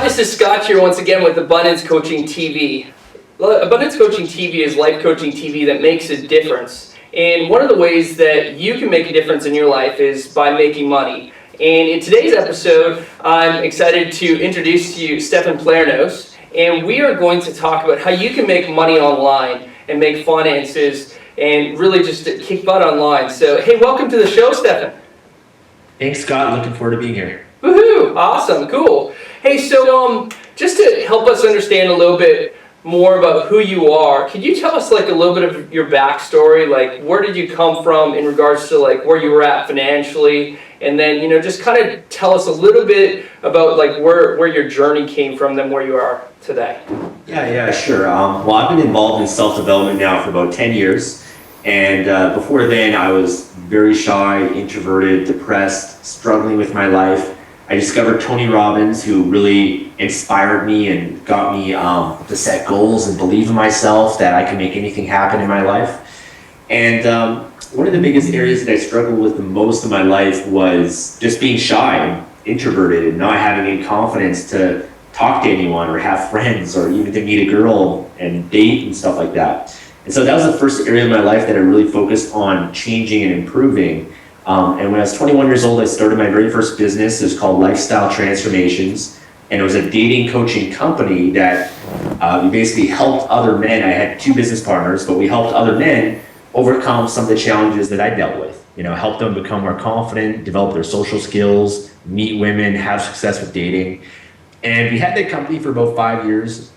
Hi, this is Scott here once again with Abundance Coaching TV. Abundance Coaching TV is life coaching TV that makes a difference. And one of the ways that you can make a difference in your life is by making money. And in today's episode, I'm excited to introduce to you Stefan. And we are going to talk about how you can make money online and make finances and really just kick butt online. So, hey, welcome to the show, Stefan. Thanks, Scott. Looking forward to being here. Woohoo! Awesome, cool. Hey, so just to help us understand a little bit more about who you are, could you tell us like a little bit of your backstory? Like, where did you come from in regards to like where you were at financially, and then just kind of tell us a little bit about like where your journey came from, then where you are today. Yeah, sure. Well, I've been involved in self-development now for about 10 years, and before then, I was very shy, introverted, depressed, struggling with my life. I discovered Tony Robbins, who really inspired me and got me to set goals and believe in myself that I can make anything happen in my life. And one of the biggest areas that I struggled with the most in my life was just being shy and introverted and not having any confidence to talk to anyone or have friends or even to meet a girl and date and stuff like that. And so that was the first area of my life that I really focused on changing and improving. And when I was 21 years old, I started my very first business. It was called Lifestyle Transformations. And it was a dating coaching company that we basically helped other men. I had two business partners, but we helped other men overcome some of the challenges that I dealt with. Help them become more confident, develop their social skills, meet women, have success with dating. And we had that company for about 5 years.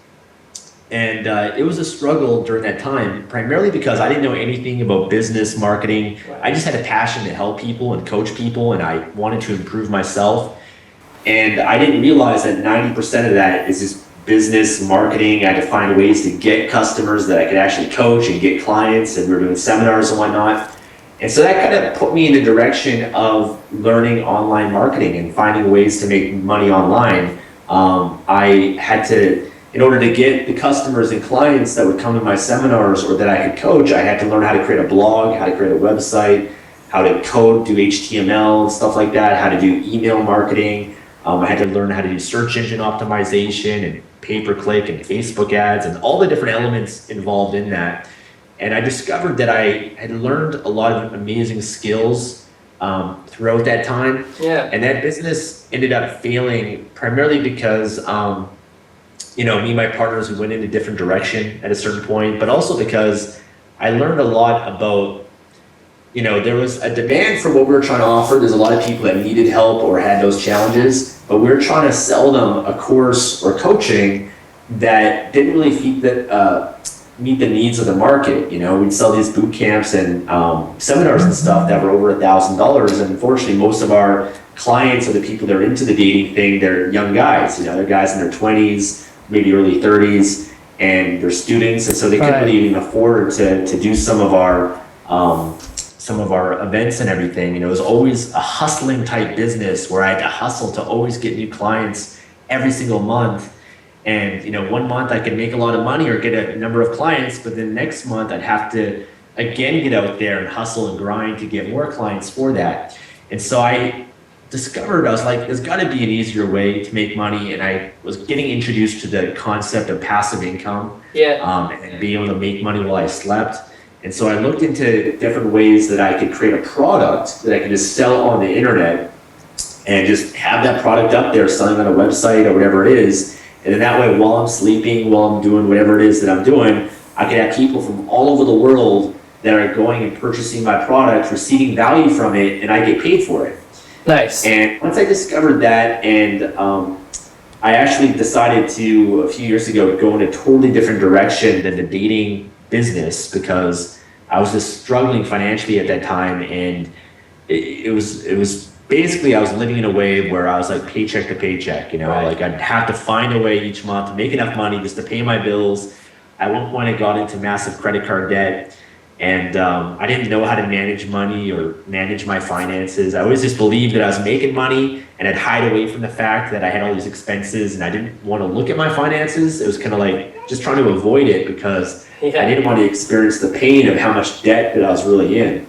And it was a struggle during that time, primarily because I didn't know anything about business, marketing. I just had a passion to help people and coach people, and I wanted to improve myself. And I didn't realize that 90% of that is just business, marketing. I had to find ways to get customers that I could actually coach and get clients, and we were doing seminars and whatnot. And so that kind of put me in the direction of learning online marketing and finding ways to make money online. I had to, in order to get the customers and clients that would come to my seminars or that I could coach, I had to learn how to create a blog, how to create a website, how to code, do HTML and stuff like that, how to do email marketing. I had to learn how to do search engine optimization and pay-per-click and Facebook ads and all the different elements involved in that. And I discovered that I had learned a lot of amazing skills throughout that time. Yeah. And that business ended up failing primarily because me and my partners, we went in a different direction at a certain point, but also because I learned a lot about, there was a demand for what we were trying to offer. There's a lot of people that needed help or had those challenges, but we were trying to sell them a course or coaching that didn't really meet the needs of the market. We'd sell these boot camps and seminars and stuff that were over $1,000, and unfortunately, most of our clients or the people that are into the dating thing, they're young guys. They're guys in their 20s, maybe early 30s, and they're students, and so they couldn't really even afford to do some of our events and everything. It was always a hustling type business where I had to hustle to always get new clients every single month. And 1 month I could make a lot of money or get a number of clients, but then next month I'd have to again get out there and hustle and grind to get more clients for that. And so I discovered, I was like, there's got to be an easier way to make money. And I was getting introduced to the concept of passive income, and being able to make money while I slept. And so I looked into different ways that I could create a product that I could just sell on the internet and just have that product up there selling on a website or whatever it is. And then that way, while I'm sleeping, while I'm doing whatever it is that I'm doing, I could have people from all over the world that are going and purchasing my product, receiving value from it, and I get paid for it. Nice. And once I discovered that, and I actually decided to, a few years ago, go in a totally different direction than the dating business, because I was just struggling financially at that time, and it was basically I was living in a way where I was like paycheck to paycheck, like I'd have to find a way each month to make enough money just to pay my bills. At one point I got into massive credit card debt, and I didn't know how to manage money or manage my finances. I always just believed that I was making money, and I'd hide away from the fact that I had all these expenses, and I didn't want to look at my finances. It was kind of like just trying to avoid it because I didn't want to experience the pain of how much debt that I was really in.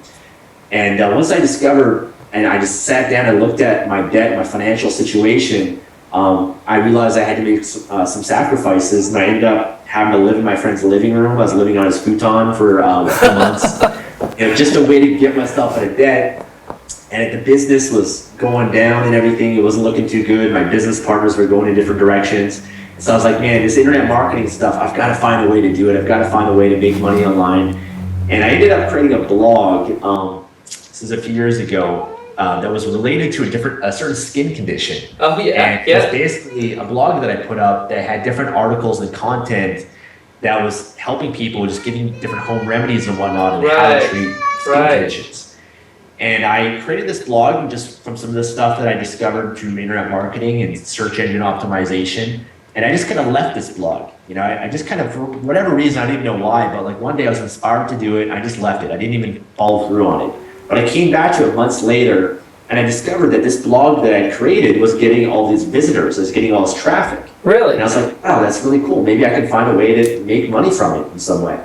And once I discovered, and I just sat down and looked at my debt, my financial situation, I realized I had to make some sacrifices, and I ended up having to live in my friend's living room. I was living on his futon for a few months, just a way to get myself out of debt. And the business was going down and everything. It wasn't looking too good. My business partners were going in different directions. So I was like, man, this internet marketing stuff, I've got to find a way to do it. I've got to find a way to make money online. And I ended up creating a blog, this is a few years ago, that was related to a certain skin condition. Oh yeah, and it was basically a blog that I put up that had different articles and content that was helping people, just giving different home remedies and whatnot, and how to treat skin conditions. And I created this blog just from some of the stuff that I discovered through internet marketing and search engine optimization. And I just kind of left this blog. I just kind of, for whatever reason, I didn't even know why, but like one day I was inspired to do it, and I just left it. I didn't even follow through on it. But I came back to it months later, and I discovered that this blog that I created was getting all these visitors, was getting all this traffic. Really? And I was like, wow, that's really cool. Maybe I can find a way to make money from it in some way.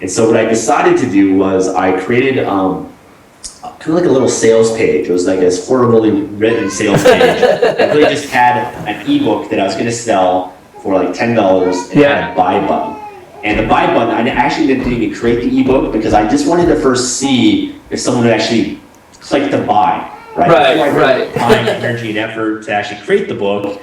And so what I decided to do was I created kind of like a little sales page. It was like this horribly written sales page. I really just had an ebook that I was going to sell for like $10 and had a buy button. And the buy button, I actually didn't even create the ebook because I just wanted to first see if someone would actually click to buy, right? Before I put time, energy, and effort to actually create the book,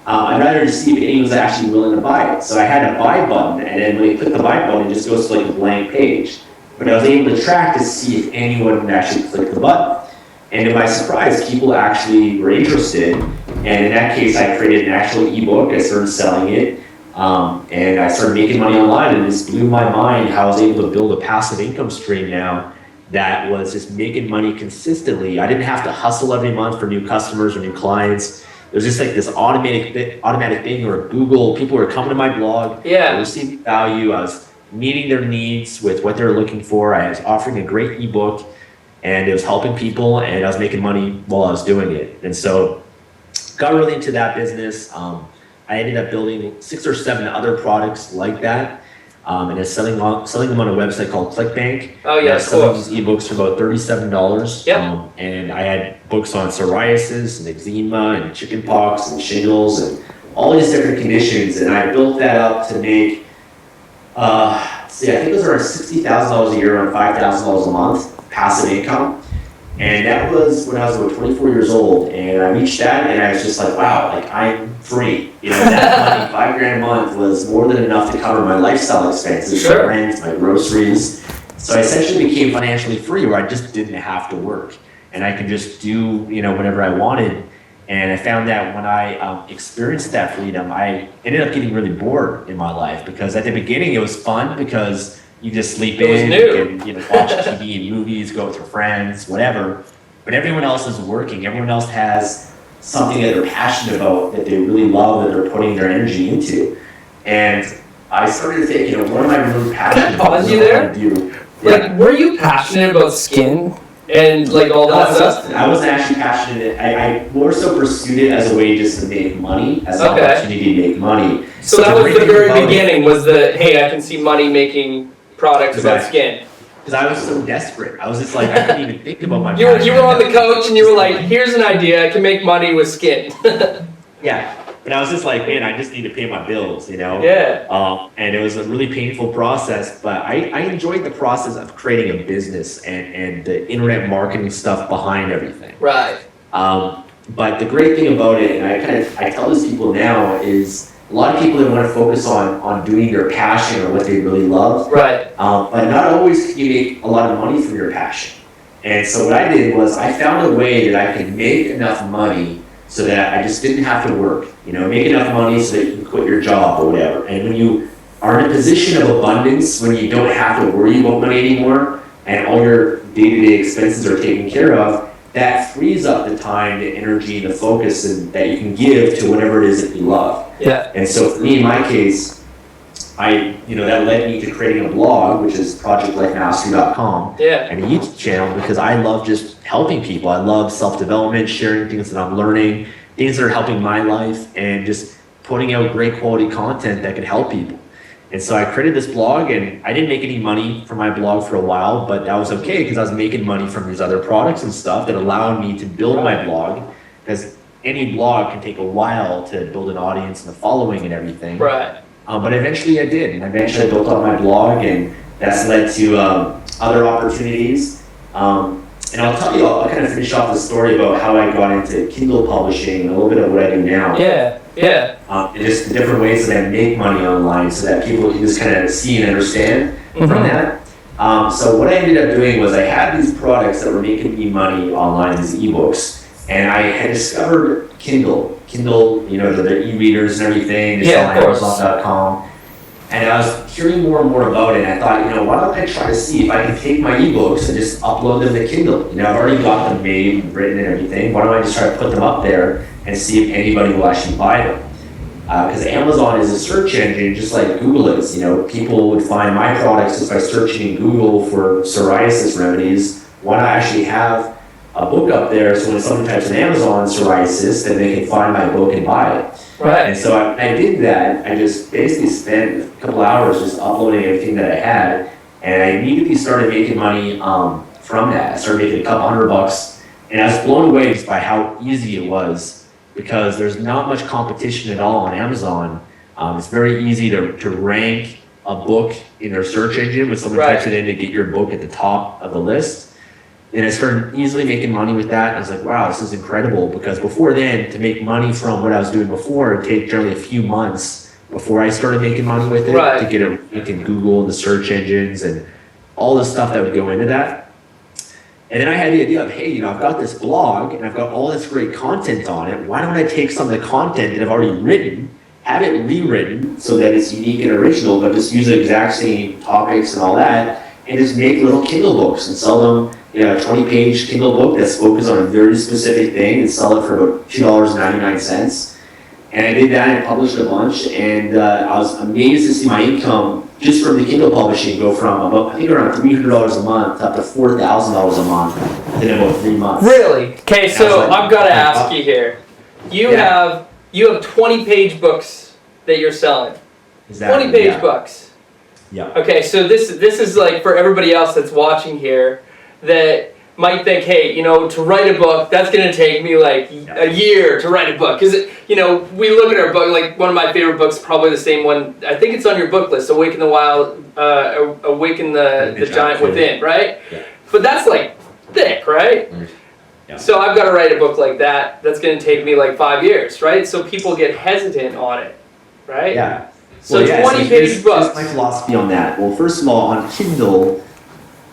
I'd rather just see if anyone was actually willing to buy it. So I had a buy button, and then when you click the buy button, it just goes to like a blank page. But I was able to track to see if anyone would actually click the button. And to my surprise, people actually were interested. And in that case, I created an actual ebook. I started selling it. And I started making money online, and it just blew my mind how I was able to build a passive income stream now that was just making money consistently. I didn't have to hustle every month for new customers or new clients. It was just like this automatic thing, or Google. People were coming to my blog, they were receiving value. I was meeting their needs with what they were looking for. I was offering a great ebook, and it was helping people, and I was making money while I was doing it. And so got really into that business. I ended up building 6 or 7 other products like that, and is selling them on a website called ClickBank. Oh yeah, selling these ebooks for about $37. Yep. And I had books on psoriasis and eczema and chickenpox and shingles and all these different conditions, and I built that up to make, I think it was around $60,000 a year, around $5,000 a month passive income. And that was when I was about 24 years old, and I reached that, and I was just like, wow, like I'm free. That money, $5,000 a month, was more than enough to cover my lifestyle expenses, my rent, my groceries. So I essentially became financially free, where I just didn't have to work, and I could just do whatever I wanted. And I found that when I experienced that freedom, I ended up getting really bored in my life, because at the beginning it was fun because you just sleep in, you can watch TV and movies, go with your friends, whatever. But everyone else is working. Everyone else has something that they're passionate about, that they really love, that they're putting their energy into. And I started to think, what am I really passionate about? Pause you there? Like, were you passionate about skin and like all that stuff? I wasn't actually passionate. I more so pursued it as a way just to make money, as an opportunity to make money. So that was the very beginning, was the, hey, I can see money making products about skin. Because I was so desperate. I was just like, I couldn't even think about my you were on the couch and you were like, here's an idea, I can make money with skin. Yeah. But I was just like, man, I just need to pay my bills, Yeah. And it was a really painful process, but I enjoyed the process of creating a business and the internet marketing stuff behind everything. Right. But the great thing about it, and I tell this people now, is a lot of people that want to focus on doing their passion or what they really love. Right. But not always can you make a lot of money from your passion. And so what I did was I found a way that I could make enough money so that I just didn't have to work. Make enough money so that you can quit your job or whatever. And when you are in a position of abundance, when you don't have to worry about money anymore, and all your day-to-day expenses are taken care of, that frees up the time, the energy, the focus, and that you can give to whatever it is that you love. Yeah. And so for me, in my case, that led me to creating a blog, which is projectlifemastery.com, and a YouTube channel, because I love just helping people. I love self-development, sharing things that I'm learning, things that are helping my life, and just putting out great quality content that can help people. And so I created this blog, and I didn't make any money from my blog for a while, but that was okay because I was making money from these other products and stuff that allowed me to build my blog. Because any blog can take a while to build an audience and a following and everything. Right. But eventually I did, and eventually I built up my blog, and that's led to other opportunities. And I'll kind of finish off the story about how I got into Kindle publishing and a little bit of what I do now. Yeah. And just the different ways that I make money online so that people can just kind of see and understand from that. So what I ended up doing was I had these products that were making me money online, these ebooks, and I had discovered Kindle, the e-readers and everything, they sell on Amazon.com. And I was hearing more and more about it, and I thought, why don't I try to see if I can take my ebooks and just upload them to Kindle? I've already got them made and written and everything. Why don't I just try to put them up there and see if anybody will actually buy them? Because Amazon is a search engine just like Google is. People would find my products just by searching in Google for psoriasis remedies. Why not actually have a book up there so when someone types in Amazon psoriasis, then they can find my book and buy it? Right. And so I did that. I just basically spent a couple hours just uploading everything that I had, and I immediately started making money from that. I started making a couple $100, and I was blown away just by how easy it was, because there's not much competition at all on Amazon. It's very easy to rank a book in their search engine when someone types it in to get your book at the top of the list. And I started easily making money with that. I was like, wow, this is incredible, because before then, to make money from what I was doing before, it'd take generally a few months before I started making money with it, to get it in Google and the search engines and all the stuff that would go into that. And then I had the idea of, hey, I've got this blog and I've got all this great content on it. Why don't I take some of the content that I've already written, have it rewritten so that it's unique and original, but just use the exact same topics and all that, and just make little Kindle books and sell them, a 20-page Kindle book that's focused on a very specific thing, and sell it for about $2.99. And I did that and published a bunch, and I was amazed to see my income just from the Kindle publishing go from about, I think, around $300 a month up to $4,000 a month in about 3 months. Really? Okay, so I've got to ask you here. You have 20-page books that you're selling. Exactly, 20-page books. Yeah. Okay, so this is like for everybody else that's watching here that might think, hey, to write a book, that's going to take me like a year to write a book. Because, we look at our book, like one of my favorite books, probably the same one, I think it's on your book list, Awaken the Wild, Awaken the Giant Within, right? Yeah. But that's like thick, right? Yeah. So I've got to write a book like that. That's going to take me like 5 years, right? So people get hesitant on it, right? Yeah. So 20-page books. Here's my philosophy on that. Well, first of all, on Kindle,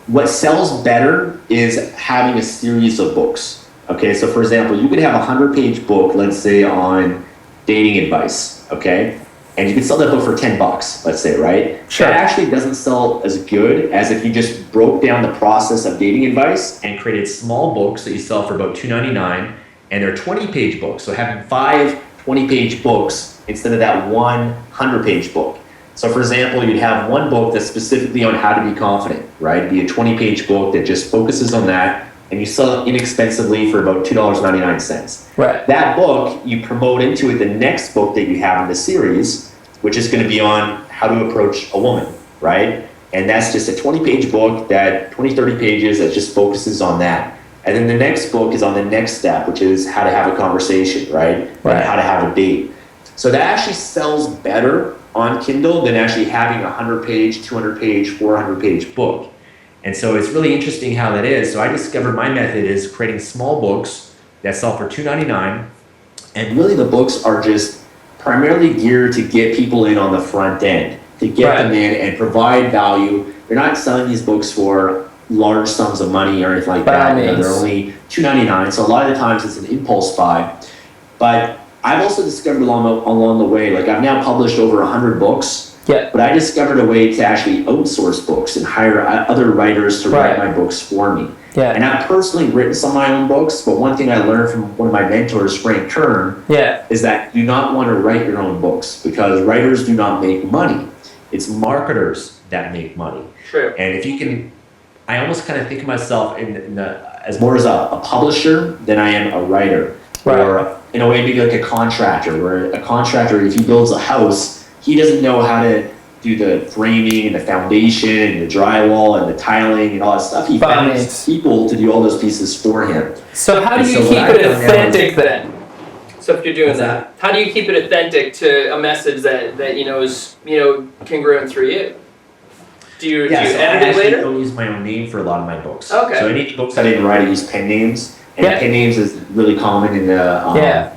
what sells better is having a series of books. Okay, so for example, you could have a 100-page book, let's say on dating advice, okay? And you could sell that book for $10, let's say, right? Sure. That actually doesn't sell as good as if you just broke down the process of dating advice and created small books that you sell for about $2.99, and they're 20-page books. So having 5 20-page books instead of that one 100-page book. So for example, you'd have one book that's specifically on how to be confident, right? It'd be a 20-page book that just focuses on that, and you sell it inexpensively for about $2.99. Right. That book, you promote into it the next book that you have in the series, which is going to be on how to approach a woman, right? And that's just a 20-page book, that 20, 30 pages that just focuses on that. And then the next book is on the next step, which is how to have a conversation, right? Right. And how to have a date. So that actually sells better on Kindle than actually having a 100-page, 200-page, 400-page book. And so it's really interesting how that is. So I discovered my method is creating small books that sell for $2.99. And really the books are just primarily geared to get people in on the front end, to get them in and provide value. You're not selling these books for large sums of money or anything like that. They're only $2.99. So a lot of the times it's an impulse buy. But I've also discovered along the way, like I've now published over 100 books. Yeah. But I discovered a way to actually outsource books and hire other writers to write my books for me. Yeah. And I've personally written some of my own books, but one thing I learned from one of my mentors, Frank Kern, is that you do not want to write your own books because writers do not make money. It's marketers that make money. True. And if you can, I almost kind of think of myself as more as a publisher than I am a writer. Right. Or in a way, maybe like a contractor, where a contractor, if he builds a house, he doesn't know how to do the framing and the foundation and the drywall and the tiling and all that stuff. He finds people to do all those pieces for him. So how do you keep it authentic then? So if you're doing What's that, how do you keep it authentic to a message that is congruent through you? Do you So edit I it actually later? don't use my own name for a lot of my books. Okay. So any books I didn't write, I use pen names. And pen names is really common in the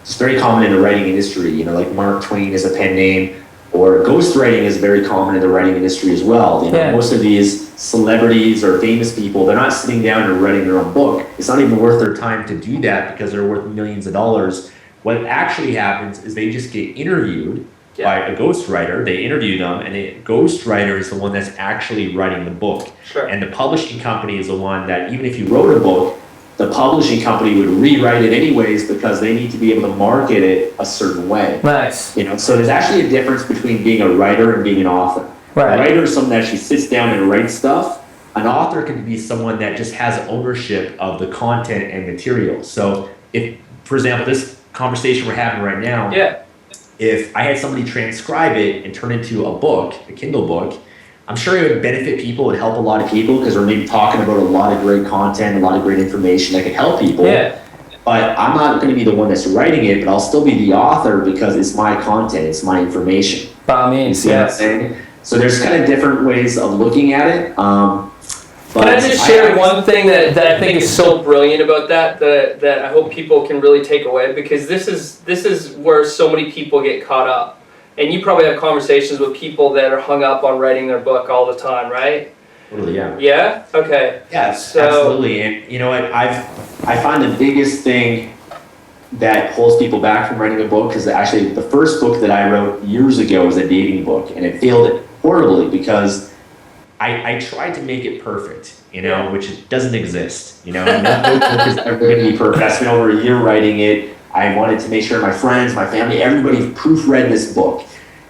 it's very common in the writing industry. Like Mark Twain is a pen name, or ghostwriting is very common in the writing industry as well. Most of these celebrities or famous people, they're not sitting down and writing their own book. It's not even worth their time to do that because they're worth millions of dollars. What actually happens is they just get interviewed by a ghostwriter. They interview them, and the ghostwriter is the one that's actually writing the book. Sure. And the publishing company is the one that, even if you wrote a book, the publishing company would rewrite it anyways because they need to be able to market it a certain way. Nice. So there's actually a difference between being a writer and being an author. Right. A writer is someone that actually sits down and writes stuff. An author can be someone that just has ownership of the content and material. So if, for example, this conversation we're having right now, if I had somebody transcribe it and turn it into a book, a Kindle book, I'm sure it would benefit people, it would help a lot of people because we're maybe talking about a lot of great content, a lot of great information that could help people. Yeah. But I'm not going to be the one that's writing it, but I'll still be the author because it's my content, it's my information. By all means, what I'm saying? So there's kind of different ways of looking at it. Can I just share one thing that I think is so brilliant about that I hope people can really take away, because this is where so many people get caught up. And you probably have conversations with people that are hung up on writing their book all the time, right? Totally, yeah. Yeah? Okay. Yes, absolutely. And you know what? I find the biggest thing that holds people back from writing a book is actually the first book that I wrote years ago was a dating book, and it failed horribly because I tried to make it perfect, which doesn't exist. No book is ever going to be perfect. I spent over a year writing it. I wanted to make sure my friends, my family, everybody proofread this book.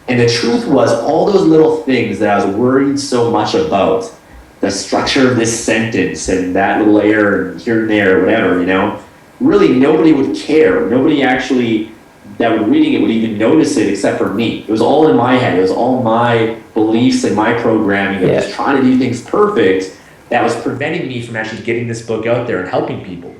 And the truth was, all those little things that I was worried so much about, the structure of this sentence and that little error and here and there, whatever, really nobody would care. Nobody actually that would reading it would even notice it except for me. It was all in my head. It was all my beliefs and my programming. I was trying to do things perfect that was preventing me from actually getting this book out there and helping people.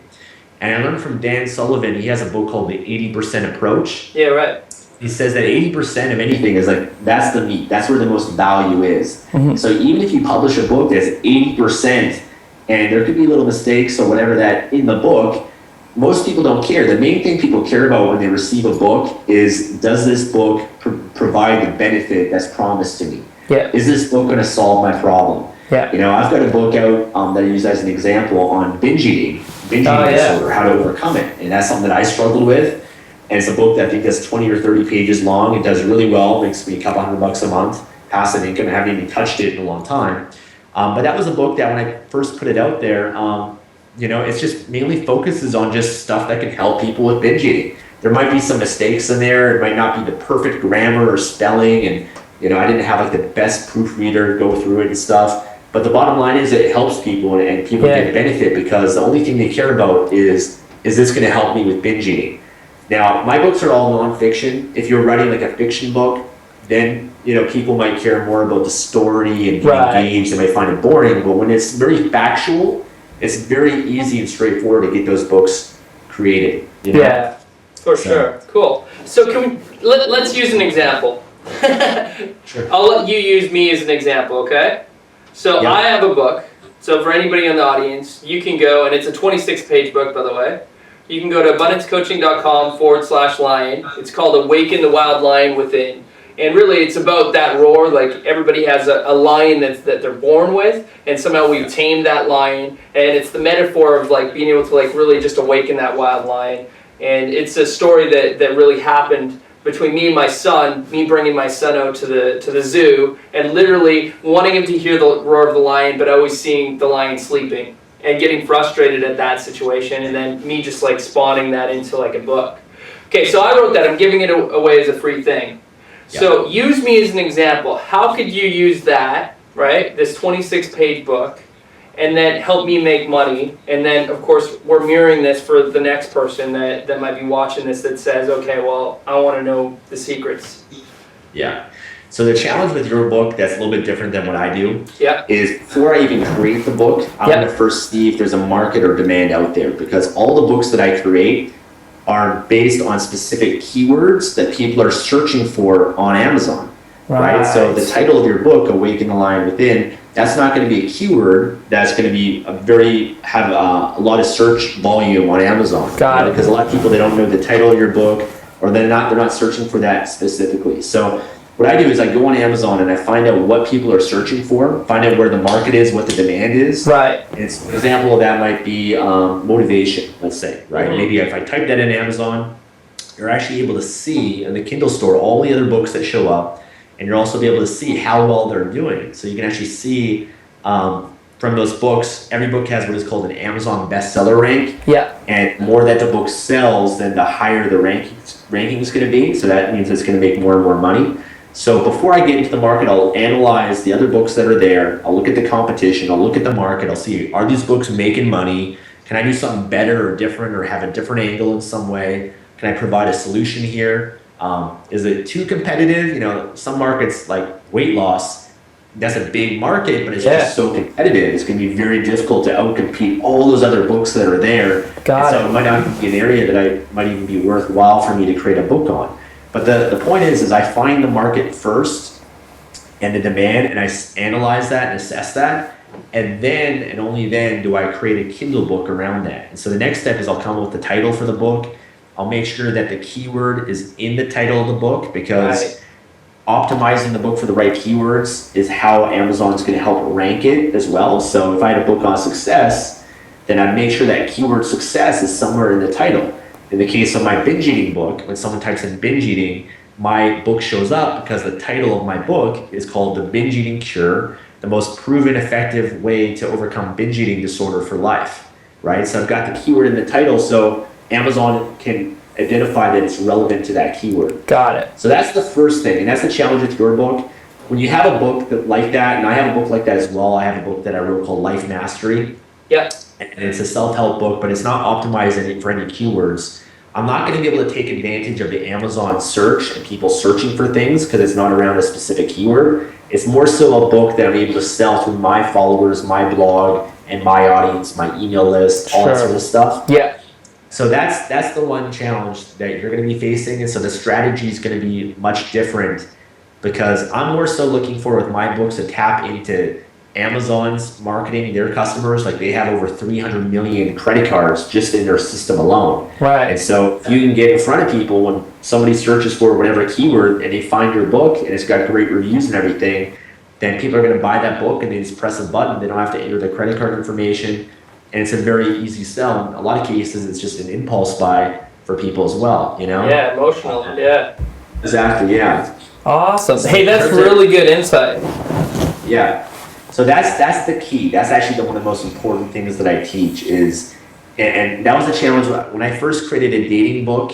And I learned from Dan Sullivan, he has a book called The 80% Approach. Yeah, right. He says that 80% of anything is that's the meat. That's where the most value is. Mm-hmm. So even if you publish a book that's 80%, and there could be little mistakes or whatever that in the book, most people don't care. The main thing people care about when they receive a book is, does this book provide the benefit that's promised to me? Yeah. Is this book going to solve my problem? Yeah. I've got a book out that I use as an example on binge eating disorder, how to overcome it. And that's something that I struggled with. And it's a book that I think is 20 or 30 pages long. It does really well, makes me a couple $100 a month, passive income. I haven't even touched it in a long time. But that was a book that when I first put it out there, it's just mainly focuses on just stuff that can help people with binge eating. There might be some mistakes in there. It might not be the perfect grammar or spelling. And, I didn't have the best proofreader go through it and stuff. But the bottom line is it helps people and people get benefit because the only thing they care about is this going to help me with binge eating? Now, my books are all nonfiction. If you're writing a fiction book, then, people might care more about the story and be engaged. They might find it boring. But when it's very factual, it's very easy and straightforward to get those books created. Yeah, for sure. Cool. So let's use an example. Sure. I'll let you use me as an example, okay? So I have a book. So for anybody in the audience, you can go, and it's a 26-page book, by the way. You can go to abundancecoaching.com/lion. It's called Awaken the Wild Lion Within. And really, it's about that roar. Everybody has a lion that they're born with, and somehow we've tamed that lion. And it's the metaphor of being able to really just awaken that wild lion. And it's a story that really happened between me and my son, me bringing my son out to the zoo, and literally wanting him to hear the roar of the lion, but always seeing the lion sleeping and getting frustrated at that situation, and then me just spawning that into a book. Okay, so I wrote that. I'm giving it away as a free thing. Yeah. So use me as an example. How could you use that, right, this 26-page book, and then help me make money? And then, of course, we're mirroring this for the next person that might be watching this that says, okay, well, I want to know the secrets. Yeah. So the challenge with your book that's a little bit different than what I do is before I even create the book, I want to first see if there's a market or demand out there, because all the books that I create, are based on specific keywords that people are searching for on Amazon, right? So the title of your book, Awaken the Lion Within, that's not going to be a keyword that's going to be have a lot of search volume on Amazon. Got it. Because a lot of people, they don't know the title of your book, or they're not searching for that specifically. So what I do is I go on Amazon and I find out what people are searching for, find out where the market is, what the demand is. Right. And an example of that might be motivation, let's say, right? Mm-hmm. Maybe if I type that in Amazon, you're actually able to see in the Kindle store all the other books that show up, and you'll also be able to see how well they're doing. So you can actually see from those books, every book has what is called an Amazon bestseller rank. Yeah. And the more that the book sells, then the higher the ranking is going to be. So that means it's going to make more and more money. So before I get into the market, I'll analyze the other books that are there. I'll look at the competition. I'll look at the market. I'll see, are these books making money? Can I do something better or different, or have a different angle in some way? Can I provide a solution here? Is it too competitive? You know, some markets like weight loss, that's a big market, but it's just so competitive. It's going to be very difficult to outcompete all those other books that are there. So it might not be an area that I might even be worthwhile for me to create a book on. But the point is I find the market first and the demand, and I analyze that and assess that. And then, and only then, do I create a Kindle book around that. And so the next step is I'll come up with the title for the book. I'll make sure that the keyword is in the title of the book, because optimizing the book for the right keywords is how Amazon's going to help rank it as well. So if I had a book on success, then I'd make sure that keyword success is somewhere in the title. In the case of my binge eating book, when someone types in binge eating, my book shows up because the title of my book is called The Binge Eating Cure, the most proven effective way to overcome binge eating disorder for life, right? So I've got the keyword in the title, so Amazon can identify that it's relevant to that keyword. Got it. So that's the first thing, and that's the challenge with your book. When you have a book like that, and I have a book like that as well, I have a book that I wrote called Life Mastery. Yep. And it's a self-help book, but it's not optimized for any keywords. I'm not going to be able to take advantage of the Amazon search and people searching for things because it's not around a specific keyword. It's more so a book that I'm able to sell through my followers, my blog, and my audience, my email list, all that sort of stuff. Yeah. So that's the one challenge that you're going to be facing, and so the strategy is going to be much different, because I'm more so looking for, with my books, to tap into Amazon's marketing, their customers. Like, they have over 300 million credit cards just in their system alone. Right. And so if you can get in front of people when somebody searches for whatever keyword and they find your book and it's got great reviews and everything, then people are going to buy that book and they just press a button. They don't have to enter their credit card information. And it's a very easy sell. In a lot of cases, it's just an impulse buy for people as well, you know? Yeah, emotional. Yeah. Exactly, yeah. Awesome. Hey, that's really good insight. Yeah. So that's the key. That's actually one of the most important things that I teach is, and that was the challenge when I first created a dating book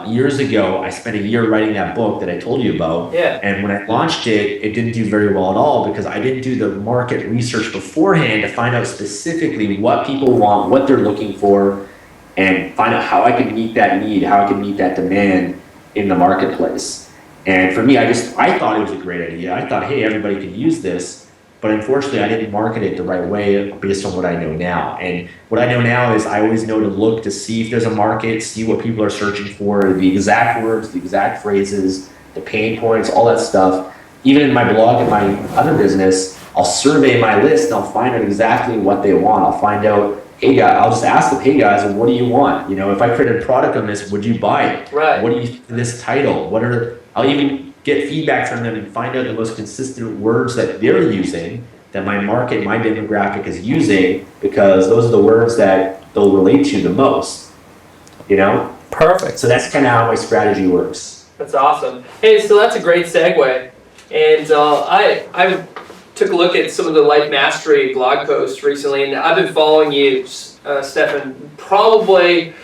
years ago. I spent a year writing that book that I told you about. Yeah. And when I launched it, it didn't do very well at all because I didn't do the market research beforehand to find out specifically what people want, what they're looking for, and find out how I could meet that need, how I could meet that demand in the marketplace. And for me, I thought it was a great idea. I thought, hey, everybody could use this. But unfortunately, I didn't market it the right way based on what I know now. And what I know now is I always know to look to see if there's a market, see what people are searching for, the exact words, the exact phrases, the pain points, all that stuff. Even in my blog and my other business, I'll survey my list and I'll find out exactly what they want. I'll find out, hey guys, I'll just ask them, hey guys, well, what do you want? You know, if I created a product on this, would you buy it? Right. What do you think of this title? I'll even get feedback from them and find out the most consistent words that they're using, that my market, my demographic is using, because those are the words that they'll relate to the most, you know? Perfect. So that's kind of how my strategy works. That's awesome. Hey, so that's a great segue. And I took a look at some of the Life Mastery blog posts recently, and I've been following you, Stefan, probably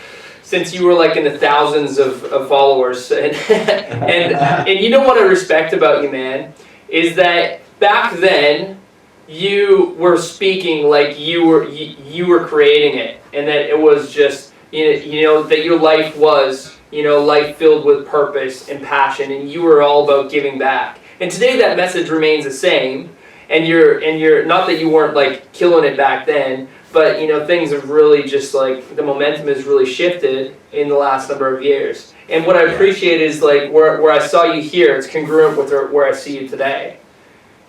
since you were like in the thousands of followers. And you know what I respect about you, man, is that back then you were speaking like you were creating it, and that it was just, you know, that your life was, you know, life filled with purpose and passion, and you were all about giving back. And today that message remains the same. and you're not that you weren't like killing it back then, but you know, things have really just like the momentum has really shifted in the last number of years. And what I appreciate is like where I saw you here, it's congruent with where I see you today.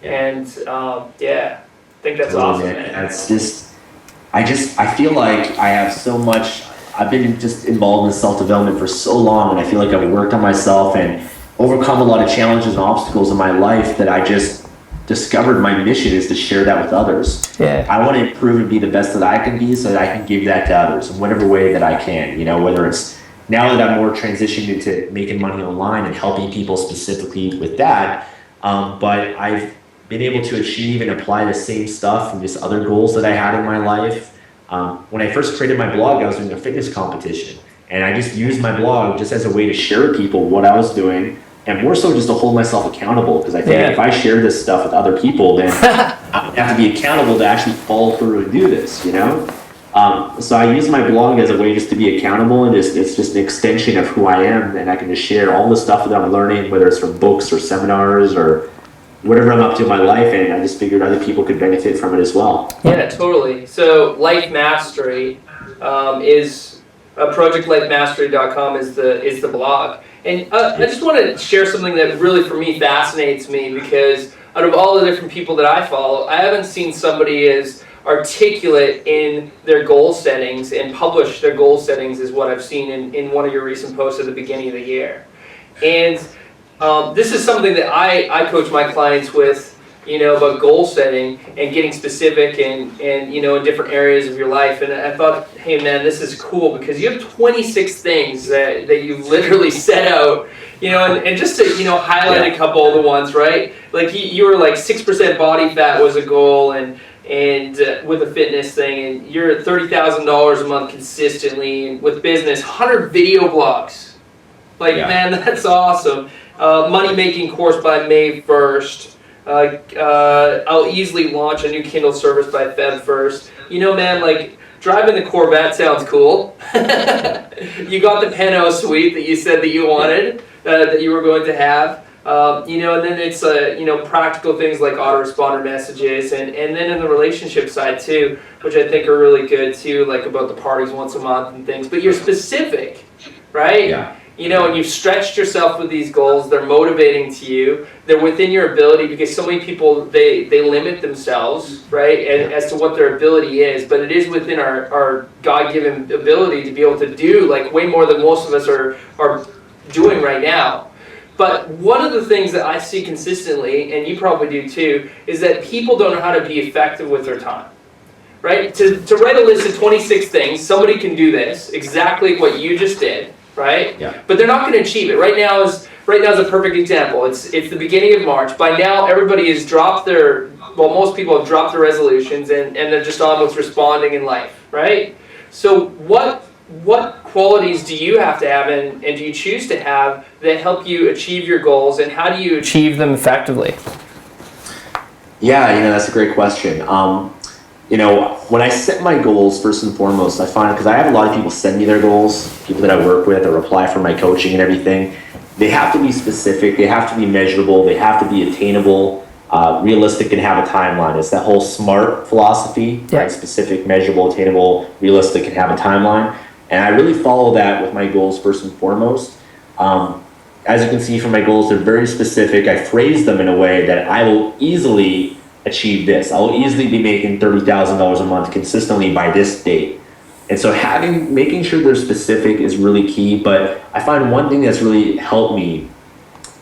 And yeah, I think that's awesome, man. It's just, I feel like I have so much. I've been just involved in self-development for so long, and I feel like I've worked on myself and overcome a lot of challenges and obstacles in my life that I just discovered my mission is to share that with others. Yeah. I want to improve and be the best that I can be so that I can give that to others in whatever way that I can, you know, whether it's now that I'm more transitioned into making money online and helping people specifically with that, but I've been able to achieve and apply the same stuff and just other goals that I had in my life. When I first created my blog, I was doing a fitness competition, and I just used my blog just as a way to share with people what I was doing, and more so just to hold myself accountable, because I think if I share this stuff with other people, then I have to be accountable to actually follow through and do this, you know? So I use my blog as a way just to be accountable, and it's just an extension of who I am, and I can just share all the stuff that I'm learning, whether it's from books or seminars or whatever I'm up to in my life, and I just figured other people could benefit from it as well. Yeah, totally. So Life Mastery is projectlifemastery.com is the blog, and I just want to share something that really for me fascinates me, because out of all the different people that I follow, I haven't seen somebody as articulate in their goal settings and publish their goal settings as what I've seen in one of your recent posts at the beginning of the year. And this is something that I coach my clients with, you know, about goal setting and getting specific and you know, in different areas of your life. And I thought, hey man, this is cool because you have 26 things that you've literally set out, you know, and just to, you know, highlight a couple of the ones, right? Like you were like 6% body fat was a goal, and with a fitness thing, and you're at $30,000 a month consistently, and with business, 100 video blogs. Like, man, that's awesome. Money making course by May 1st. I'll easily launch a new Kindle service by Feb 1st. You know, man, like driving the Corvette sounds cool. You got the penthouse suite that you said that you wanted, that you were going to have. You know, and then it's you know, practical things like autoresponder messages, and then in the relationship side too, which I think are really good too, like about the parties once a month and things. But you're specific, right? Yeah. You know, and you've stretched yourself with these goals. They're motivating to you. They're within your ability, because so many people, they limit themselves, right, and as to what their ability is. But it is within our God-given ability to be able to do like way more than most of us are doing right now. But one of the things that I see consistently, and you probably do too, is that people don't know how to be effective with their time. Right? To write a list of 26 things, somebody can do this, exactly what you just did, right? Yeah. But they're not going to achieve it. Right now is a perfect example. It's the beginning of March. By now, everybody has dropped most people have dropped their resolutions, and they're just on with responding in life, right? So what qualities do you have to have, and do you choose to have, that help you achieve your goals, and how do you achieve them effectively? Yeah, you know, that's a great question. You know, when I set my goals, first and foremost, I find, because I have a lot of people send me their goals, people that I work with or apply for my coaching and everything, they have to be specific, they have to be measurable, they have to be attainable, realistic, and have a timeline. It's that whole SMART philosophy, right? Specific, measurable, attainable, realistic, and have a timeline. And I really follow that with my goals first and foremost. As you can see from my goals, they're very specific. I phrase them in a way that I will easily achieve this. I will easily be making $30,000 a month consistently by this date. And so making sure they're specific is really key. But I find one thing that's really helped me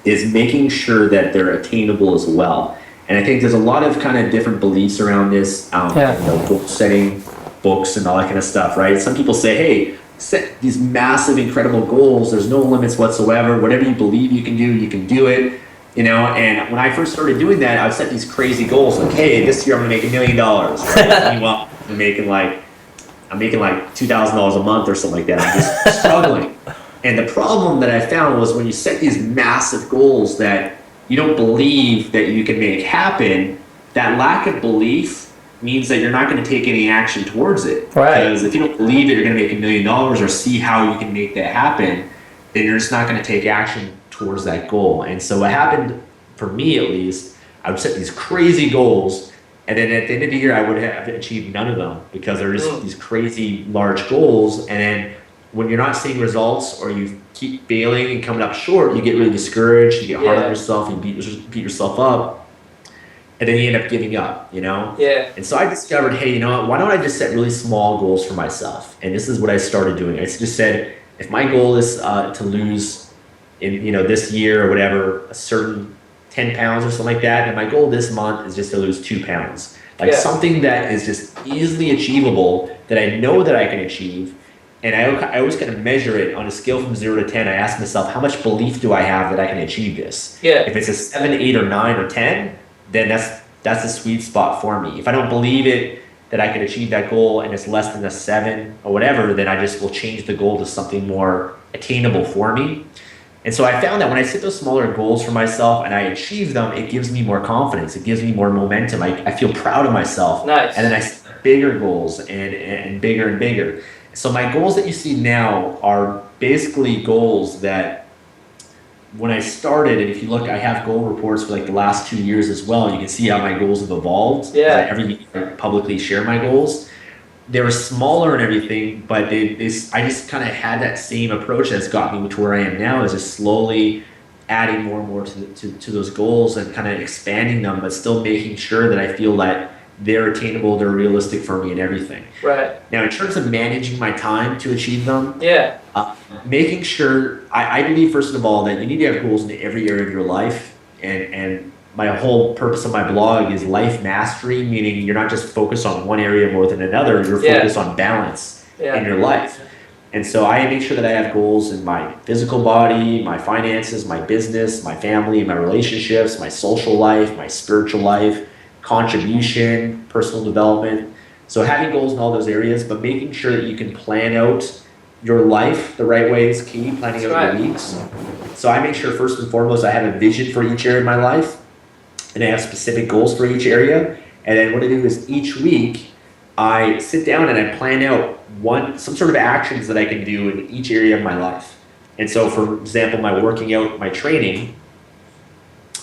is making sure that they're attainable as well. And I think there's a lot of kind of different beliefs around this, you know, goal setting books and all that kind of stuff, right? Some people say, hey, set these massive, incredible goals. There's no limits whatsoever. Whatever you believe you can do it. You know, and when I first started doing that, I would set these crazy goals like, hey, this year I'm gonna make $1 million. Right? Meanwhile, I'm making like $2,000 a month or something like that. I'm just struggling. And the problem that I found was when you set these massive goals that you don't believe that you can make happen, that lack of belief means that you're not going to take any action towards it. Right. Because if you don't believe that you're going to make $1 million or see how you can make that happen, then you're just not going to take action towards that goal. And so what happened for me, at least, I would set these crazy goals, and then at the end of the year, I would have achieved none of them because they're just these crazy large goals. And then when you're not seeing results or you keep failing and coming up short, you get really discouraged, you get hard on yourself, you beat yourself up. And then you end up giving up, you know? Yeah. And so I discovered, hey, you know what? Why don't I just set really small goals for myself? And this is what I started doing. I just said, if my goal is to lose in, this year or whatever, a certain 10 pounds or something like that, and my goal this month is just to lose 2 pounds. Like something that is just easily achievable, that I know that I can achieve. And I always kind of measure it on a scale from 0 to 10. I ask myself, how much belief do I have that I can achieve this? Yeah. If it's a 7, 8, or 9, or 10, then that's a sweet spot for me. If I don't believe it that I can achieve that goal and it's less than a 7 or whatever, then I just will change the goal to something more attainable for me. And so I found that when I set those smaller goals for myself and I achieve them, it gives me more confidence. It gives me more momentum. I feel proud of myself. Nice. And then I set bigger goals and bigger and bigger. So my goals that you see now are basically goals that when I started, and if you look, I have goal reports for like the last 2 years as well. You can see how my goals have evolved. Yeah. Every year I publicly share my goals. They were smaller and everything, but I just kind of had that same approach that's got me to where I am now, is just slowly adding more and more to those goals and kind of expanding them, but still making sure that I feel that they're attainable, they're realistic for me and everything. Right. Now, in terms of managing my time to achieve them, making sure, I believe, first of all, that you need to have goals in every area of your life. And my whole purpose of my blog is life mastery, meaning you're not just focused on one area more than another, you're focused on balance in your life. And so I make sure that I have goals in my physical body, my finances, my business, my family, my relationships, my social life, my spiritual life, contribution, personal development. So having goals in all those areas, but making sure that you can plan out your life the right way is key, planning out your weeks. So I make sure first and foremost I have a vision for each area of my life, and I have specific goals for each area. And then what I do is each week I sit down and I plan out some sort of actions that I can do in each area of my life. And so, for example, my working out, my training,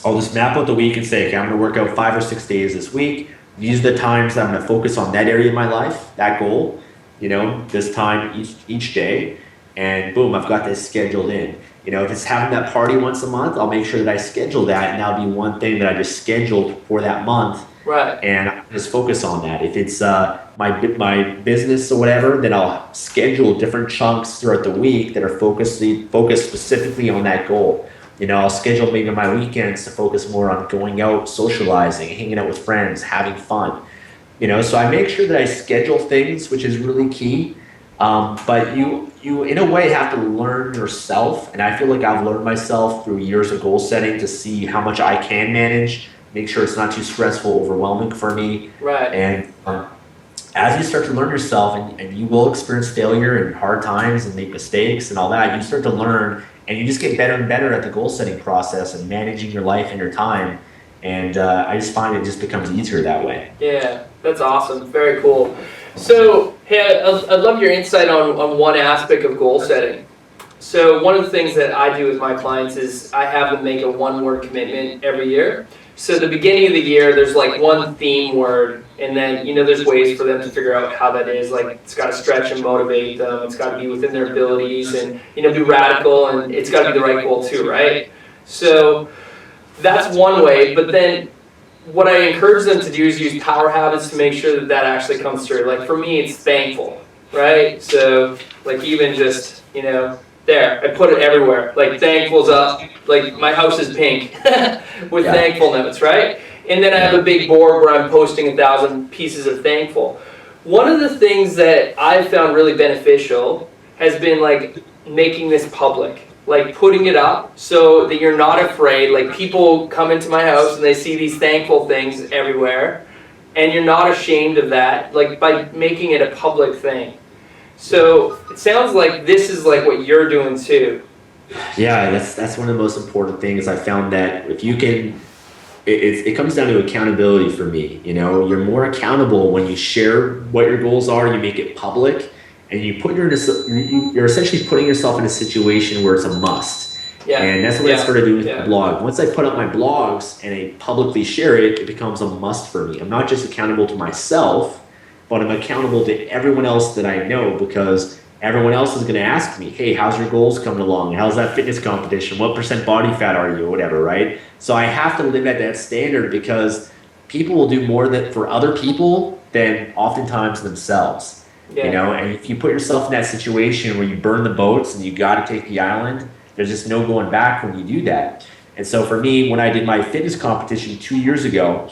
I'll just map out the week and say, okay, I'm going to work out 5 or 6 days this week. These are the times that I'm going to focus on that area of my life, that goal, this time each day. And boom, I've got this scheduled in. If it's having that party once a month, I'll make sure that I schedule that, and that'll be one thing that I just scheduled for that month. Right. And I just focus on that. If it's my business or whatever, then I'll schedule different chunks throughout the week that are focused specifically on that goal. I'll schedule maybe my weekends to focus more on going out, socializing, hanging out with friends, having fun. So I make sure that I schedule things, which is really key. But you in a way have to learn yourself, and I feel like I've learned myself through years of goal setting to see how much I can manage, make sure it's not too stressful, overwhelming for me. Right. And as you start to learn yourself, and you will experience failure and hard times and make mistakes and all that, you start to learn, and you just get better and better at the goal setting process and managing your life and your time. And I just find it just becomes easier that way. Yeah, that's awesome. Very cool. So, hey, I'd love your insight on one aspect of goal setting. So one of the things that I do with my clients is I have them make a one-word commitment every year. So at the beginning of the year, there's like one theme word, and then, there's ways for them to figure out how that is. Like, it's got to stretch and motivate them. It's got to be within their abilities and, be radical, and it's got to be the right goal too, right? So that's one way, but then what I encourage them to do is use power habits to make sure that actually comes through. Like, for me, it's thankful, right? So, like, even just, there, I put it everywhere. Like, thankful's up. Like, my house is pink with thankful notes, right? And then I have a big board where I'm posting 1,000 pieces of thankful. One of the things that I've found really beneficial has been, like, making this public. Like, putting it up so that you're not afraid. Like, people come into my house and they see these thankful things everywhere, and you're not ashamed of that, like, by making it a public thing. So it sounds like this is like what you're doing too. Yeah, that's one of the most important things. I found that if you can, it comes down to accountability for me. You're more accountable when you share what your goals are, you make it public, and you're essentially putting yourself in a situation where it's a must. Yeah. And that's what I started doing with my blog. Once I put up my blogs and I publicly share it, it becomes a must for me. I'm not just accountable to myself, but I'm accountable to everyone else that I know, because everyone else is going to ask me, hey, how's your goals coming along? How's that fitness competition? What % body fat are you? Or whatever, right? So I have to live at that standard, because people will do more for other people than oftentimes themselves. Yeah. You know, and if you put yourself in that situation where you burn the boats and you got to take the island, there's just no going back when you do that. And so for me, when I did my fitness competition 2 years ago,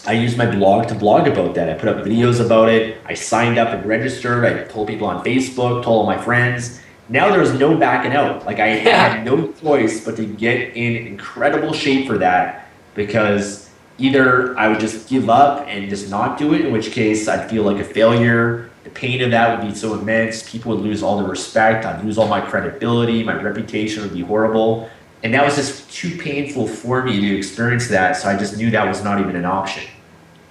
I used my blog to blog about that. I put up videos about it. I signed up and registered. I told people on Facebook, told all my friends. Now there's no backing out. Like, I had no choice but to get in incredible shape for that, because either I would just give up and just not do it, in which case I'd feel like a failure. The pain of that would be so immense. People would lose all the respect. I'd lose all my credibility. My reputation would be horrible. And that was just too painful for me to experience that. So I just knew that was not even an option.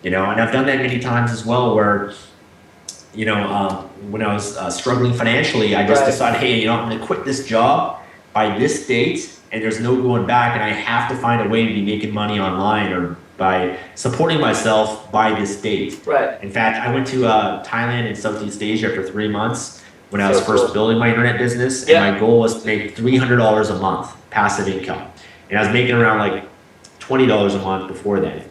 You know, and I've done that many times as well, where, you know, when I was struggling financially, I just decided, hey, you know, I'm going to quit this job by this date, and there's no going back, and I have to find a way to be making money online or by supporting myself by this date. Right. In fact, I went to Thailand and Southeast Asia for 3 months when I was first building my internet business, and my goal was to make $300 a month passive income. And I was making around like $20 a month before then.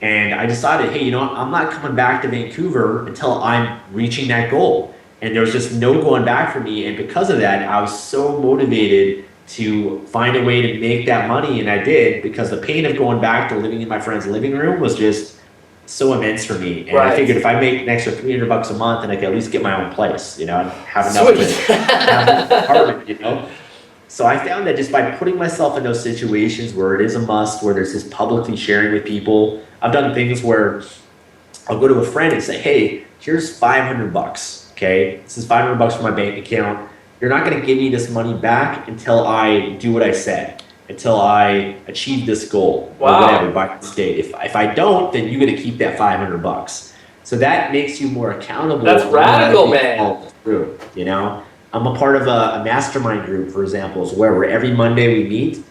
And I decided, hey, you know what? I'm not coming back to Vancouver until I'm reaching that goal. And there was just no going back for me. And because of that, I was so motivated to find a way to make that money. And I did, because the pain of going back to living in my friend's living room was just so immense for me. And I figured if I make an extra $300 a month, and I could at least get my own place, you know, and have enough to have an apartment, you know. So I found that just by putting myself in those situations where it is a must, where there's this publicly sharing with people, I've done things where I'll go to a friend and say, hey, here's $500, okay? This is $500 from my bank account. You're not gonna give me this money back until I do what I said, until I achieve this goal or whatever by this date. If I don't, then you gotta keep that $500. So that makes you more accountable. That's radical, man. Through, you know? I'm a part of a mastermind group, for example, where every Monday we meet,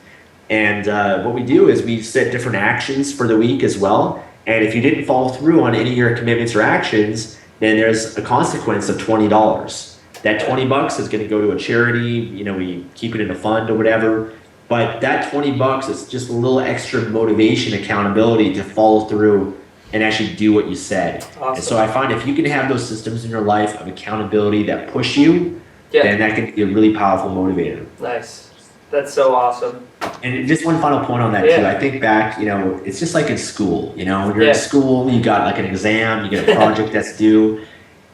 and what we do is we set different actions for the week as well. And if you didn't follow through on any of your commitments or actions, then there's a consequence of $20. That $20 is going to go to a charity. You know, we keep it in a fund or whatever. But that $20 is just a little extra motivation, accountability to follow through and actually do what you said. Awesome. And so I find if you can have those systems in your life of accountability that push you, then that can be a really powerful motivator. Nice. That's so awesome. And just one final point on that too. I think back, you know, it's just like in school, you know, when you're in school, you got like an exam, you get a project that's due.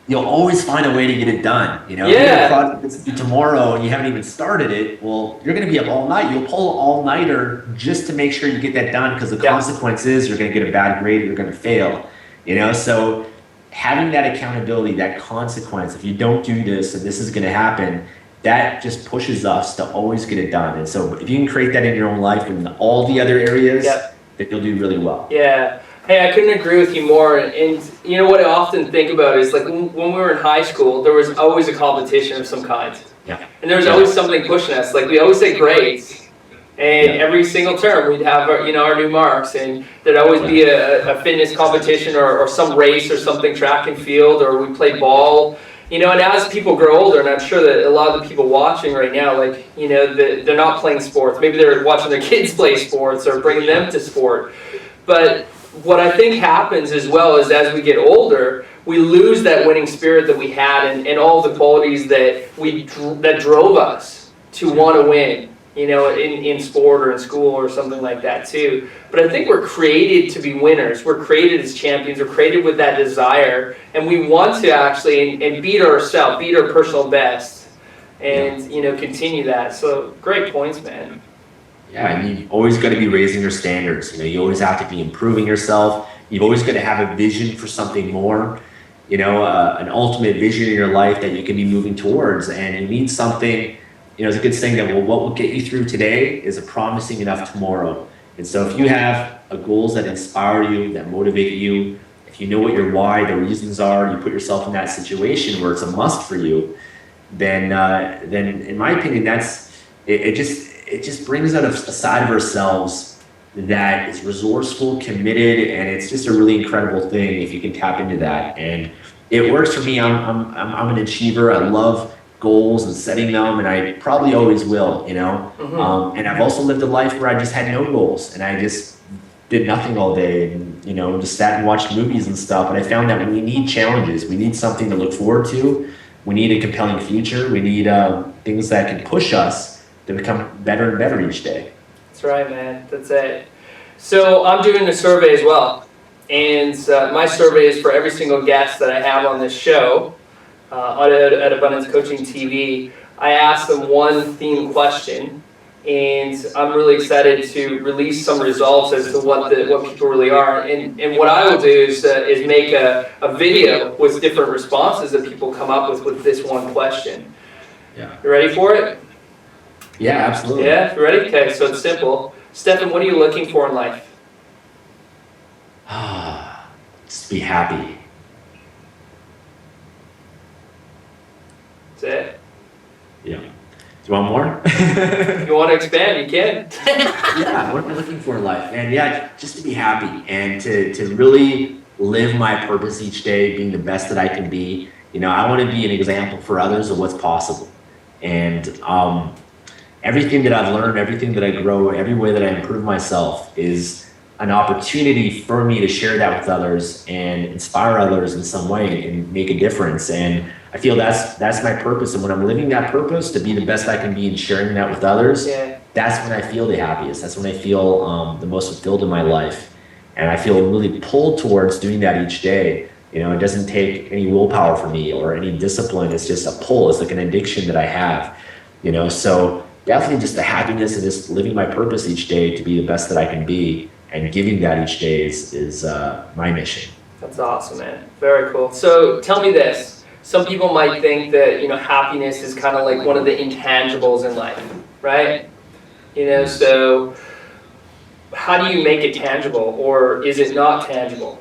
You'll always find a way to get it done. You know, if you have a project that's due tomorrow and you haven't even started it, well, you're going to be up all night. You'll pull all-nighter just to make sure you get that done, because the consequence is you're going to get a bad grade, you're going to fail. You know, so having that accountability, that consequence, if you don't do this and this is going to happen, that just pushes us to always get it done. And so if you can create that in your own life and all the other areas, then you'll do really well. Yeah. Hey, I couldn't agree with you more. And you know what I often think about is, like, when we were in high school, there was always a competition of some kind. Yeah. And there was always something pushing us. Like, we always say grades. And every single term we'd have our, you know, our new marks, and there'd always be a fitness competition or some race or something, track and field, or we played ball. You know, and as people grow older, and I'm sure that a lot of the people watching right now, like, you know, they're not playing sports. Maybe they're watching their kids play sports or bringing them to sport. But what I think happens as well is, as we get older, we lose that winning spirit that we had, and all the qualities that that drove us to want to win, you know, in sport or in school or something like that too. But I think we're created to be winners. We're created as champions. We're created with that desire, and we want to actually and beat ourselves, beat our personal best, and you know, continue that. So great points, man. Yeah, and you've always got to be raising your standards. You know, you always have to be improving yourself. You've always got to have a vision for something more. You know, an ultimate vision in your life that you can be moving towards, and it means something. You know, it's a good saying that, well, what will get you through today is a promising enough tomorrow. And so if you have goals that inspire you, that motivate you, if you know what your why, the reasons are, you put yourself in that situation where it's a must for you, then in my opinion, it it just brings out a side of ourselves that is resourceful, committed, and it's just a really incredible thing if you can tap into that. And it works for me. I'm an achiever. I love goals and setting them, and I probably always will, you know. And I've also lived a life where I just had no goals, and I just did nothing all day, and, you know, just sat and watched movies and stuff. And I found that we need challenges. We need something to look forward to. We need a compelling future. We need things that can push us to become better and better each day. That's right, man. That's it. So I'm doing a survey as well, and my survey is for every single guest that I have on this show at Abundance Coaching TV. I ask them one theme question, and I'm really excited to release some results as to what people really are. And what I will do is make a video with different responses that people come up with this one question. Yeah. You ready for it? Yeah, absolutely. Yeah, you ready? Okay, so it's simple. Stefan, what are you looking for in life? Just be happy. That's it? Yeah. Do you want more? If you want to expand, you can. Yeah, what am I looking for in life? And yeah, just to be happy and to really live my purpose each day, being the best that I can be. You know, I want to be an example for others of what's possible. And everything that I've learned, everything that I grow, every way that I improve myself is an opportunity for me to share that with others and inspire others in some way and make a difference. And I feel that's my purpose. And when I'm living that purpose to be the best I can be and sharing that with others, that's when I feel the happiest. That's when I feel the most fulfilled in my life. And I feel really pulled towards doing that each day. You know, it doesn't take any willpower for me or any discipline. It's just a pull. It's like an addiction that I have, you know. So definitely just the happiness and just living my purpose each day to be the best that I can be, and giving that each day is my mission. That's awesome, man. Very cool. So tell me this. Some people might think that, you know, happiness is kind of like one of the intangibles in life, right? You know, so how do you make it tangible, or is it not tangible?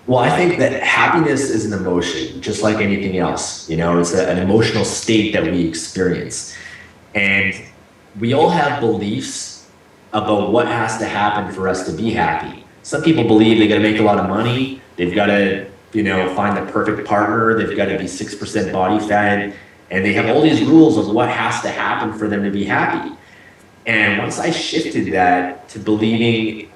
Well, I think that happiness is an emotion, just like anything else. You know, it's an emotional state that we experience. And we all have beliefs about what has to happen for us to be happy. Some people believe they got to make a lot of money, they've got to, you know, find the perfect partner, they've got to be 6% body fat, and they have all these rules of what has to happen for them to be happy. And once I shifted that to believing,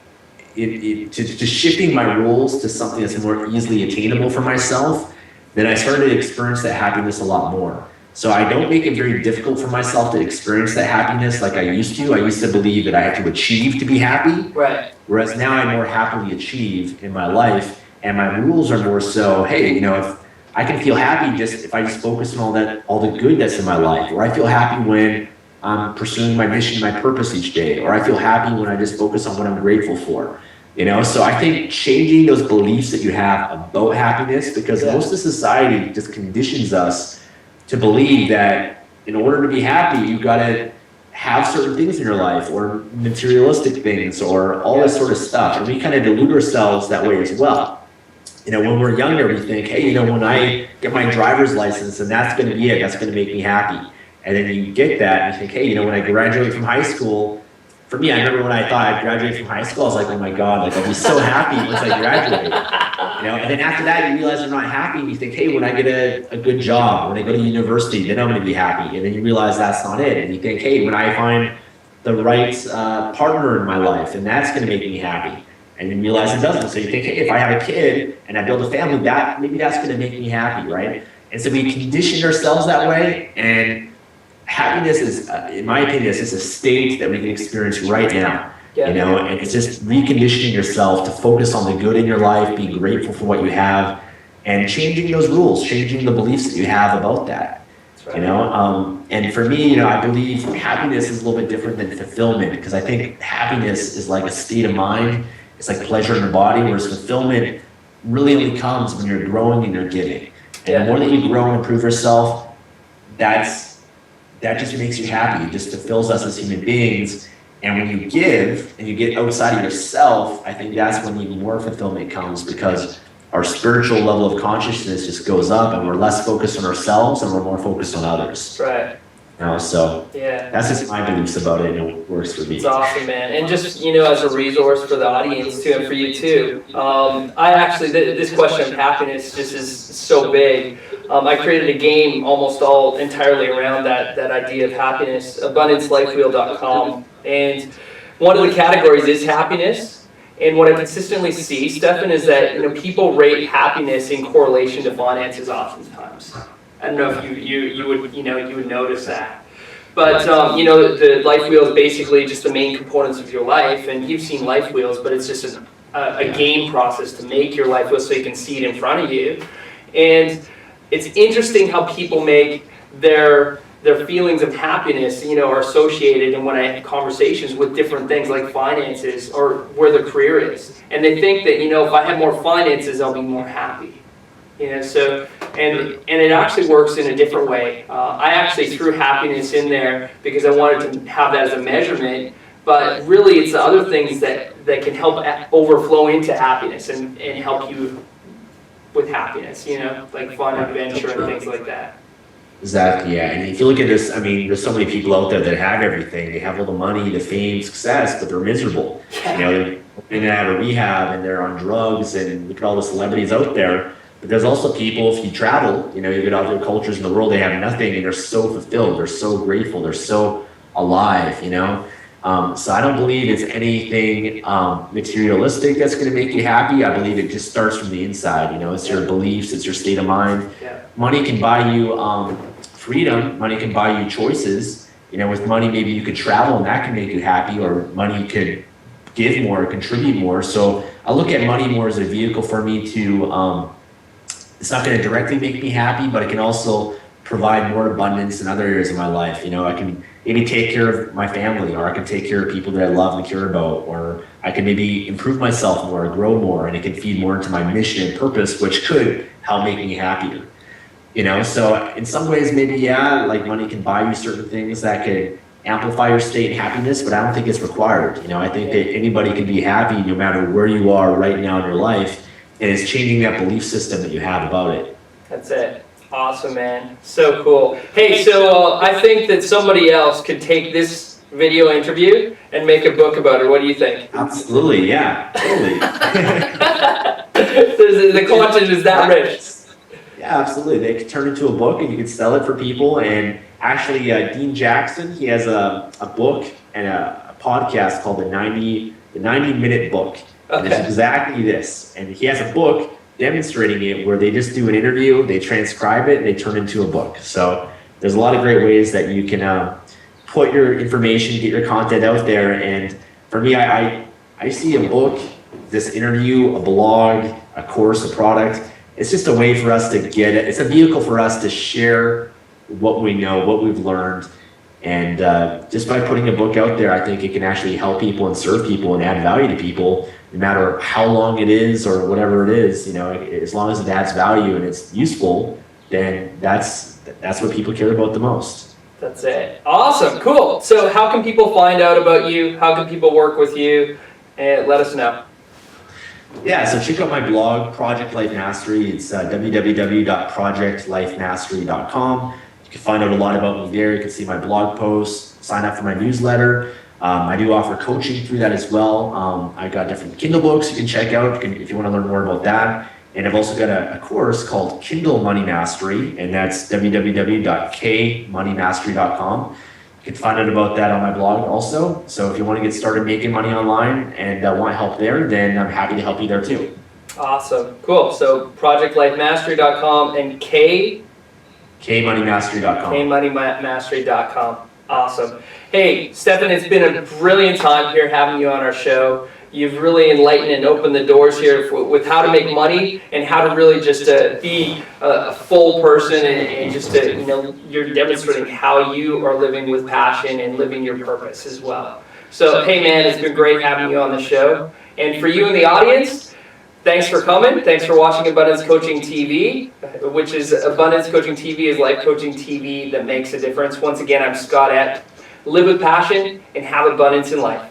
to shifting my rules to something that's more easily attainable for myself, then I started to experience that happiness a lot more. So I don't make it very difficult for myself to experience that happiness like I used to. I used to believe that I had to achieve to be happy. Right. Whereas now I more happily achieve in my life, and my rules are more so, hey, you know, if I can feel happy just if I just focus on all the good that's in my life, or I feel happy when I'm pursuing my mission, my purpose each day, or I feel happy when I just focus on what I'm grateful for. You know, so I think changing those beliefs that you have about happiness, because most of society just conditions us to believe that in order to be happy, you got to have certain things in your life, or materialistic things, or all this sort of stuff. And we kind of delude ourselves that way as well. You know, when we're younger, we think, hey, you know, when I get my driver's license, and that's going to be it, that's going to make me happy. And then you get that, and you think, hey, you know, when I graduate from high school, for me, I remember when I thought I'd graduate from high school, I was like, oh my God, like I'll be so happy once I graduate. You know, and then after that, you realize you're not happy, and you think, hey, when I get a good job, when I go to university, then I'm going to be happy. And then you realize that's not it. And you think, hey, when I find the right partner in my life, and that's going to make me happy. And you realize it doesn't. So you think, hey, if I have a kid and I build a family, maybe that's going to make me happy, right? And so we condition ourselves that way, and happiness is, in my opinion, is just a state that we can experience right now. You know, and it's just reconditioning yourself to focus on the good in your life, being grateful for what you have, and changing those rules, changing the beliefs that you have about that. You know, and for me, you know, I believe happiness is a little bit different than fulfillment, because I think happiness is like a state of mind. It's like pleasure in the body, whereas fulfillment really only comes when you're growing and you're giving. And the more that you grow and improve yourself, that just makes you happy. It just fulfills us as human beings. And when you give and you get outside of yourself, I think that's when even more fulfillment comes, because our spiritual level of consciousness just goes up, and we're less focused on ourselves and we're more focused on others. Right. know, so Yeah. that's just my beliefs about it, and it works for me. It's awesome, man. And just, as a resource for the audience too, and for you too, I actually, this question of happiness just is so big. I created a game almost all entirely around that idea of happiness, abundancelifewheel.com. And one of the categories is happiness. And what I consistently see, Stefan, is that people rate happiness in correlation to finances oftentimes. I don't know if you would notice that. But the life wheel is basically just the main components of your life, and you've seen life wheels, but it's just a game process to make your life wheel so you can see it in front of you. And it's interesting how people make their feelings of happiness, are associated, and when I have conversations with different things like finances or where their career is, and they think that if I have more finances, I'll be more happy. So and it actually works in a different way. I actually threw happiness in there because I wanted to have that as a measurement, but really it's the other things that can help overflow into happiness and help you with happiness, like fun, adventure, and things like that. Exactly, yeah. And if you look at this, I mean, there's so many people out there that have everything. They have all the money, the fame, success, but they're miserable. They're in and out of rehab, and they're on drugs, and look at all the celebrities out there. But there's also people, if you travel, you get other cultures in the world, they have nothing, and they're so fulfilled, they're so grateful, they're so alive, So I don't believe it's anything materialistic that's going to make you happy. I believe it just starts from the inside, it's your beliefs, it's your state of mind. Money can buy you freedom, money can buy you choices. With money, maybe you could travel and that can make you happy, or money could give more, contribute more. So I look at money more as a vehicle for me to, it's not going to directly make me happy, but it can also provide more abundance in other areas of my life. I can maybe take care of my family, or I can take care of people that I love and care about, or I can maybe improve myself more, grow more, and it can feed more into my mission and purpose, which could help make me happier. So in some ways, maybe, like money can buy you certain things that could amplify your state and happiness, but I don't think it's required. I think that anybody can be happy no matter where you are right now in your life, and it's changing that belief system that you have about it. That's it. Awesome, man. So cool. Hey, so I think that somebody else could take this video interview and make a book about it. What do you think? Absolutely, yeah, totally. The content is that rich. Yeah, absolutely. They could turn it into a book, and you could sell it for people. And actually, Dean Jackson, he has a book and a podcast called the 90-minute book. And it's exactly this. And he has a book demonstrating it where they just do an interview, they transcribe it, and they turn it into a book. So there's a lot of great ways that you can put your information, get your content out there. And for me, I see a book, this interview, a blog, a course, a product. It's just a way for us to get it. It's a vehicle for us to share what we know, what we've learned. And just by putting a book out there, I think it can actually help people and serve people and add value to people, no matter how long it is or whatever it is. As long as it adds value and it's useful, then that's what people care about the most. That's it. Awesome. Cool. So how can people find out about you? How can people work with you? And let us know. Yeah, so check out my blog, Project Life Mastery. It's www.projectlifemastery.com. You can find out a lot about me there. You can see my blog posts, sign up for my newsletter. I do offer coaching through that as well. I've got different Kindle books you can check out if you want to learn more about that. And I've also got a course called Kindle Money Mastery, and that's www.kmoneymastery.com. You can find out about that on my blog also. So if you want to get started making money online and want help there, then I'm happy to help you there too. Awesome. Cool. So projectlifemastery.com and kmoneymastery.com. kmoneymastery.com. Awesome. Hey, Stefan, it's been a brilliant time here having you on our show. You've really enlightened and opened the doors here with how to make money and how to really just be a full person and just to, you're demonstrating how you are living with passion and living your purpose as well. So, hey man, it's been great having you on the show. And for you in the audience, thanks for coming. Thanks for watching Abundance Coaching TV, which is Abundance Coaching TV is life coaching TV that makes a difference. Once again, I'm Scott Epp. Live with passion and have abundance in life.